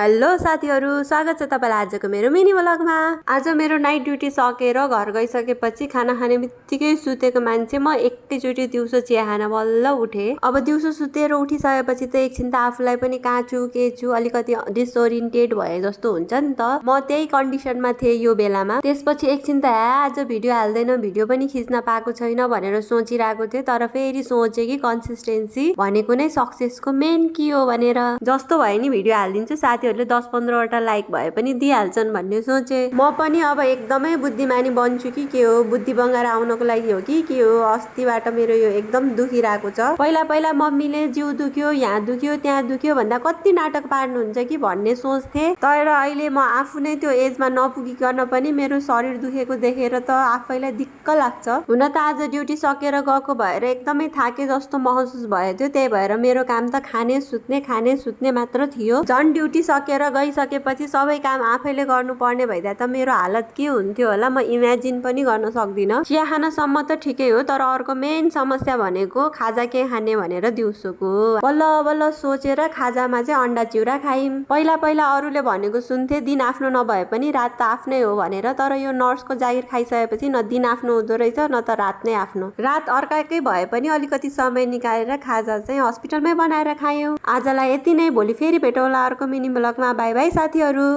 Hello साथीहरू, स्वागत छ तपाईलाई आजको मेरो मिनी व्लगमा। आज मेरो नाइट ड्युटी सकेर घर गइसकेपछि खाना खाने बित्तिकै सुतेको मान्छे म एकैचोटि दिउँसो चिया खान बल्ल उठे। अब दिउँसो सुतेर उठिसकेपछि त एकछिन त आफूलाई पनि काछु के छु अलिकति डिसओरिएन्टेड भए जस्तो हुन्छ नि त। म त्यही कन्डिसनमा थिएँ यो बेलामा। त्यसपछि एकछिन त आज भिडियो हाल्दैन, भिडियो पनि खिच्न पाएको छैन भनेर सोचिरहेको थिएँ, तर फेरि सोचे कि कन्सिस्टेन्सी भनेको नै सक्सेसको मेन की हो भनेर। जस्तो भयो नि भिडियो हालिदिन्छु, साथीहरूले 10-15 वटा लाइक भए पनि दिइहाल्छन् भन्ने सोचे। म पनि अब एकदमै बुद्धिमानी बन्छु कि के हो, बुद्धि बङ्गाएर आउनको लागि हो कि के हो। अस्तिबाट मेरो यो एकदम दुखिरहेको छ। पहिला पहिला मम्मीले जिउ दुख्यो, यहाँ दुख्यो, त्यहाँ दुख्यो भन्दा कति नाटक पार्नुहुन्छ कि भन्ने सोच्थे, तर अहिले म आफू नै त्यो एजमा नपुगिकन पनि मेरो शरीर दुखेको देखेर त आफैलाई दिक्क लाग्छ। हुन त आज ड्युटी सकेर गएको भएर एकदमै थाके जस्तो महसुस भयो थियो, त्यही भएर मेरो काम त खाने सुत्ने मात्र थियो। झन् ड्युटी सकेर गइसकेपछि सबै काम आफैले गर्नुपर्ने भइदा त मेरो हालत के हुन्थ्यो होला म इमेजिन पनि गर्न सक्दिनँ। चिया खानसम्म त ठिकै हो, तर अर्को मेन समस्या भनेको खाजा के खाने भनेर दिउँसोको। बल्ल बल्ल सोचेर खाजामा चाहिँ अन्डा चिउरा खाइम। पहिला पहिला अरूले भनेको सुन्थे दिन आफ्नो नभए पनि रात त आफ्नै हो भनेर, तर यो नर्सको जागिर खाइसकेपछि न दिन आफ्नो हुँदो रहेछ न त रात नै आफ्नो। रात अर्काकै भए पनि अलिकति समय निकालेर खाजा चाहिँ हस्पिटलमै बनाएर खायौँ। आजलाई यति नै, भोलि फेरि भेटौँला अर्को मिनी ब्लगमा। बाई बाई साथीहरू।